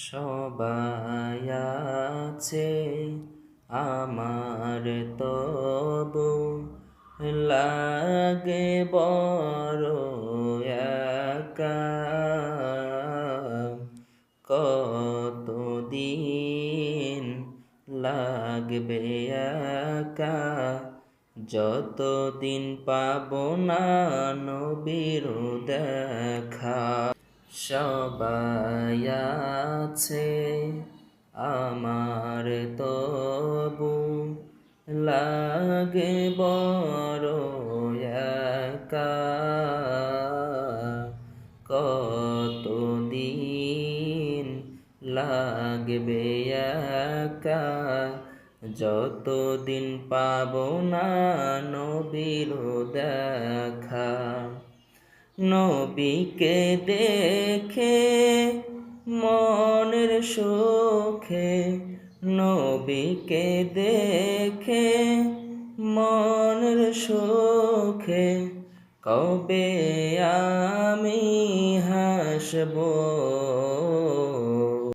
সবাই আছে আমার, তবু লাগে বড় একা। কতদিন লাগবে একা, যতদিন পাবো না নবীর দেখা। সবাই আছে আমার, তবু লাগে বড় একা। কতদিন লাগবে একা, যতদিন পাবো না নবীর দেখা। নবীকে দেখে মনের সুখে, নবীকে দেখে মনের সুখে, কবে আমি হাসবো